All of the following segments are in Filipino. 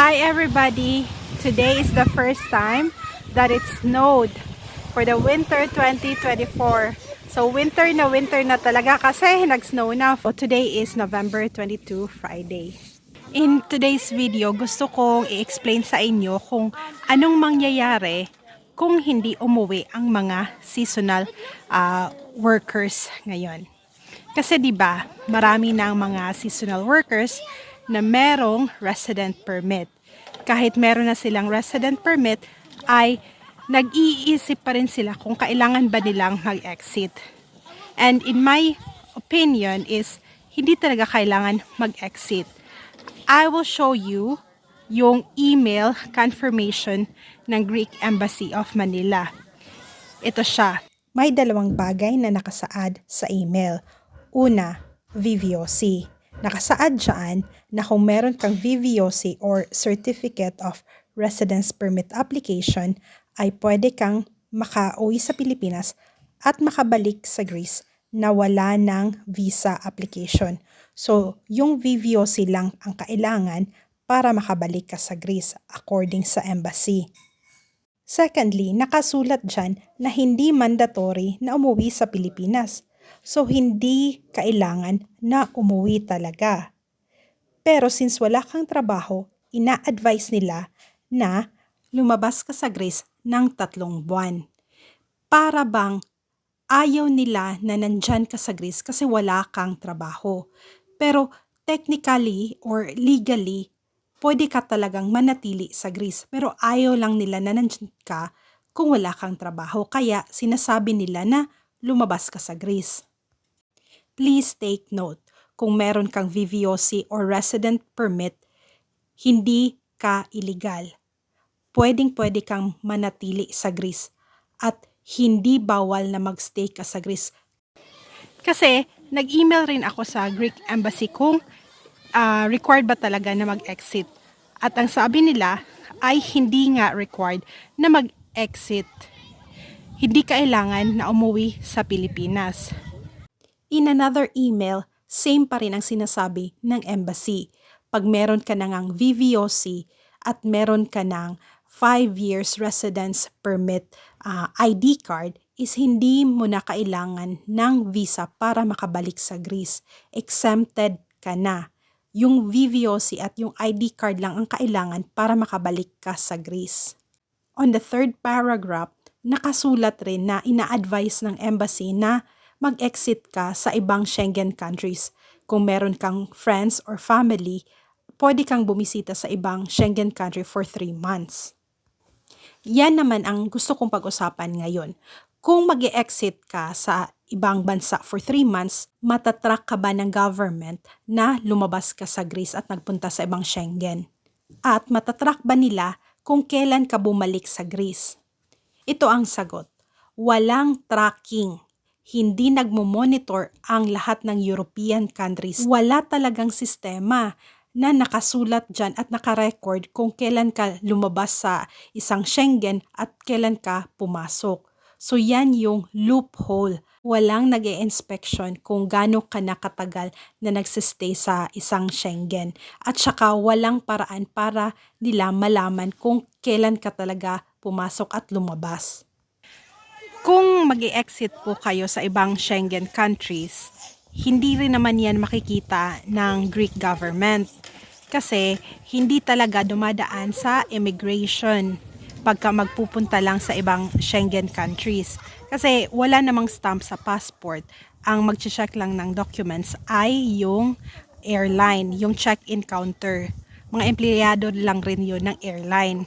Hi everybody! Today is the first time that it snowed for the winter 2024. So winter na talaga kasi nag-snow na. So today is November 22, Friday. In today's video, gusto kong i-explain sa inyo kung anong mangyayari kung hindi umuwi ang mga seasonal workers ngayon. Kasi 'di ba, marami na ang mga seasonal workers na merong resident permit. Kahit meron na silang resident permit, ay nag-iisip pa rin sila kung kailangan ba nilang mag-exit. And in my opinion is, hindi talaga kailangan mag-exit. I will show you yung email confirmation ng Greek Embassy of Manila. Ito siya. May dalawang bagay na nakasaad sa email. Una, VVOC. Nakasaad dyan na kung meron kang VVOC or Certificate of Residence Permit Application, ay pwede kang makauwi sa Pilipinas at makabalik sa Greece na wala ng visa application. So, yung VVOC lang ang kailangan para makabalik ka sa Greece according sa embassy. Secondly, nakasulat dyan na hindi mandatory na umuwi sa Pilipinas. So, hindi kailangan na umuwi talaga. Pero since wala kang trabaho, ina-advise nila na lumabas ka sa Greece ng 3 buwan. Para bang ayaw nila na nandyan ka sa Greece kasi wala kang trabaho. Pero technically or legally, pwede ka talagang manatili sa Greece. Pero ayaw lang nila na nandyan ka kung wala kang trabaho. Kaya sinasabi nila na lumabas ka sa Greece. Please take note, kung meron kang VVOC or resident permit, hindi ka illegal. Pwedeng-pwede kang manatili sa Greece at hindi bawal na magstay ka sa Greece. Kasi nag-email rin ako sa Greek Embassy kung required ba talaga na mag-exit. At ang sabi nila ay hindi nga required na mag-exit. Hindi kailangan na umuwi sa Pilipinas. In another email, same pa rin ang sinasabi ng embassy. Pag meron ka nang VVOC at meron ka ng 5 years residence permit ID card, is hindi mo na kailangan ng visa para makabalik sa Greece. Exempted ka na. Yung VVOC at yung ID card lang ang kailangan para makabalik ka sa Greece. On the third paragraph, nakasulat rin na ina-advise ng embassy na mag-exit ka sa ibang Schengen countries. Kung meron kang friends or family, pwede kang bumisita sa ibang Schengen country for 3 months. Yan naman ang gusto kong pag-usapan ngayon. Kung mag-exit ka sa ibang bansa for 3 months, matatrack ka ba ng government na lumabas ka sa Greece at nagpunta sa ibang Schengen? At matatrack ba nila kung kailan ka bumalik sa Greece? Ito ang sagot. Walang tracking. Hindi nagmo-monitor ang lahat ng European countries. Wala talagang sistema na nakasulat dyan at nakarecord kung kailan ka lumabas sa isang Schengen at kailan ka pumasok. So yan yung loophole. Walang nag-e-inspection kung gaano ka nakatagal na nagsistay sa isang Schengen. At saka walang paraan para nila malaman kung kailan ka talaga pumasok at lumabas. Kung mag-e-exit po kayo sa ibang Schengen countries, hindi rin naman yan makikita ng Greek government kasi hindi talaga dumadaan sa immigration pagka magpupunta lang sa ibang Schengen countries. Kasi wala namang stamp sa passport. Ang mag-check lang ng documents ay yung airline, yung check-in counter. Mga empleyado lang rin yun ng airline.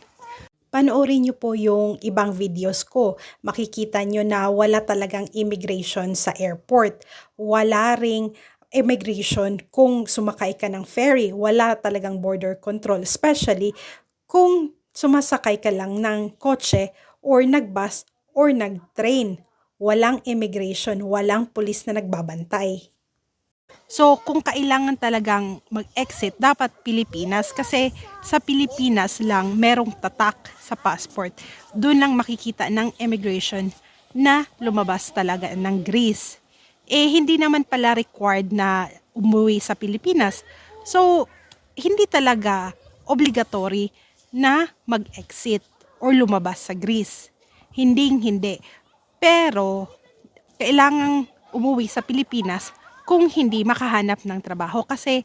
Panoorin nyo po yung ibang videos ko. Makikita nyo na wala talagang immigration sa airport. Wala ring immigration kung sumakay ka ng ferry. Wala talagang border control. Especially kung sumasakay ka lang ng kotse or nagbus or nagtrain. Walang immigration. Walang pulis na nagbabantay. So, kung kailangan talagang mag-exit, dapat Pilipinas kasi sa Pilipinas lang merong tatak sa passport. Doon lang makikita ng immigration na lumabas talaga ng Greece. Hindi naman pala required na umuwi sa Pilipinas. So, hindi talaga obligatory na mag-exit or lumabas sa Greece. Hindi. Pero, kailangang umuwi sa Pilipinas kung hindi makahanap ng trabaho. Kasi,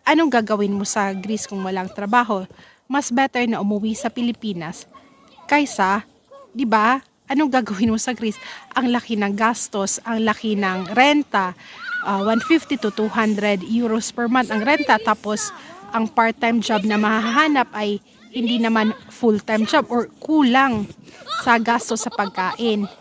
anong gagawin mo sa Greece kung walang trabaho? Mas better na umuwi sa Pilipinas kaysa, di ba, anong gagawin mo sa Greece? Ang laki ng gastos, ang laki ng renta, 150 to 200 euros per month ang renta, tapos ang part-time job na mahahanap ay hindi naman full-time job or kulang sa gastos sa pagkain.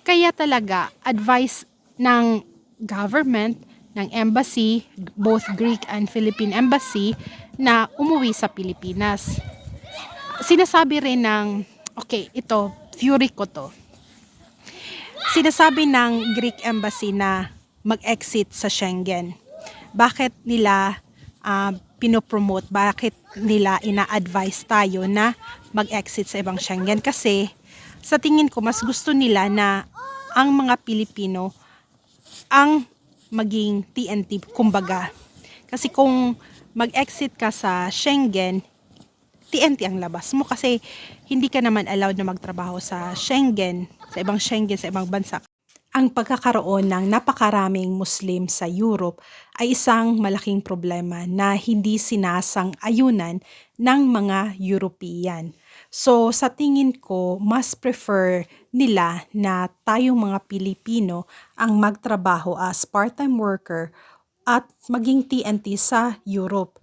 Kaya talaga, advice ng government, ng embassy, both Greek and Philippine embassy, na umuwi sa Pilipinas. Sinasabi rin ng, okay, ito, theory ko to. Sinasabi ng Greek embassy na mag-exit sa Schengen. Bakit nila pinopromote, bakit nila ina-advise tayo na mag-exit sa ibang Schengen? Kasi sa tingin ko, mas gusto nila na ang mga Pilipino ang maging TNT, kumbaga. Kasi kung mag-exit ka sa Schengen, TNT ang labas mo kasi hindi ka naman allowed na magtrabaho sa Schengen, sa ibang bansa. Ang pagkakaroon ng napakaraming Muslim sa Europe ay isang malaking problema na hindi sinasang-ayunan ng mga European. So sa tingin ko, mas prefer nila na tayong mga Pilipino ang magtrabaho as part-time worker at maging TNT sa Europe.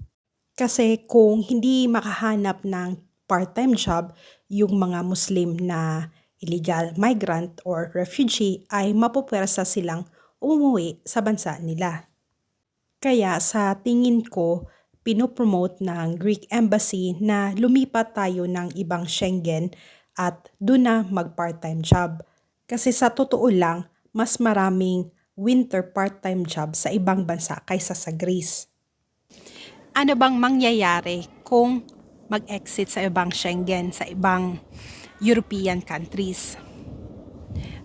Kasi kung hindi makahanap ng part-time job, yung mga Muslim na illegal migrant or refugee ay mapupwersa silang umuwi sa bansa nila. Kaya sa tingin ko, pinopromote ng Greek Embassy na lumipat tayo ng ibang Schengen at doon na mag-part-time job. Kasi sa totoo lang, mas maraming winter part-time job sa ibang bansa kaysa sa Greece. Ano bang mangyayari kung mag-exit sa ibang Schengen, sa ibang European countries?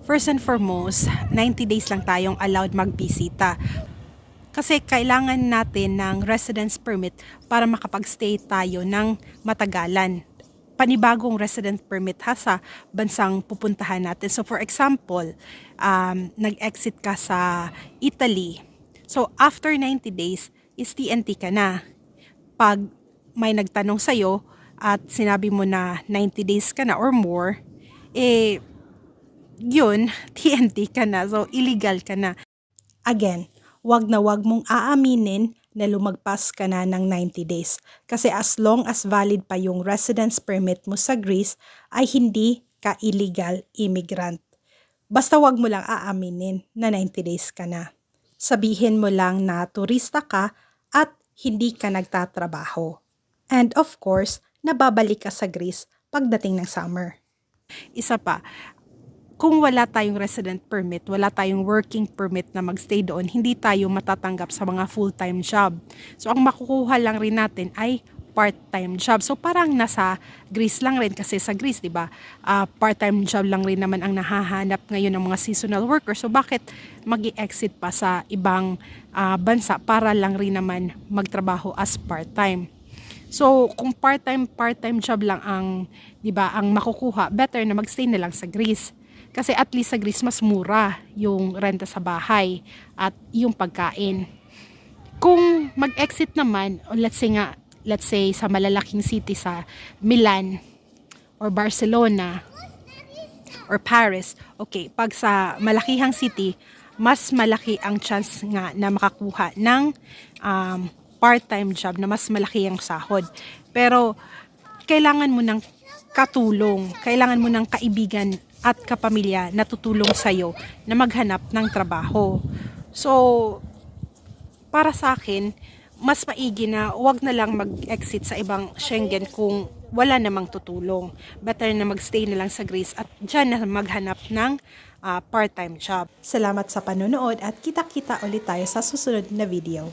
First and foremost, 90 days lang tayong allowed magbisita. Kasi kailangan natin ng residence permit para makapag-stay tayo ng matagalan. Panibagong resident permit sa bansang pupuntahan natin. So for example, nag-exit ka sa Italy. So after 90 days, is TNT ka na. Pag may nagtanong sa'yo at sinabi mo na 90 days ka na or more, yun, TNT ka na. So, illegal ka na. Again, wag na wag mong aaminin na lumagpas ka na ng 90 days. Kasi as long as valid pa yung residence permit mo sa Greece, ay hindi ka illegal immigrant. Basta wag mo lang aaminin na 90 days ka na. Sabihin mo lang na turista ka at hindi ka nagtatrabaho. And of course, nababalik ka sa Greece pagdating ng summer. Isa pa, kung wala tayong resident permit, wala tayong working permit na magstay doon, hindi tayo matatanggap sa mga full-time job. So, ang makukuha lang rin natin ay part-time job. So, parang nasa Greece lang rin kasi sa Greece, di ba? Part-time job lang rin naman ang nahahanap ngayon ng mga seasonal workers. So, bakit mag-i-exit pa sa ibang bansa para lang rin naman magtrabaho as part-time? So, kung part-time job lang ang, di ba, ang makukuha, better na magstay na lang sa Greece. Kasi at least sa Greece mas mura yung renta sa bahay at yung pagkain. Kung mag-exit naman, let's say sa malalaking city sa Milan or Barcelona or Paris, okay, pag sa malakihang city, mas malaki ang chance nga na makakuha ng part-time job na mas malaki ang sahod. Pero kailangan mo ng katulong, kailangan mo ng kaibigan at kapamilya na tutulong sa'yo na maghanap ng trabaho. So, para sa akin, mas maigi na wag na lang mag-exit sa ibang Schengen kung wala namang tutulong. Better na magstay na lang sa Greece at dyan na maghanap ng part-time job. Salamat sa panonood at kita-kita ulit tayo sa susunod na video.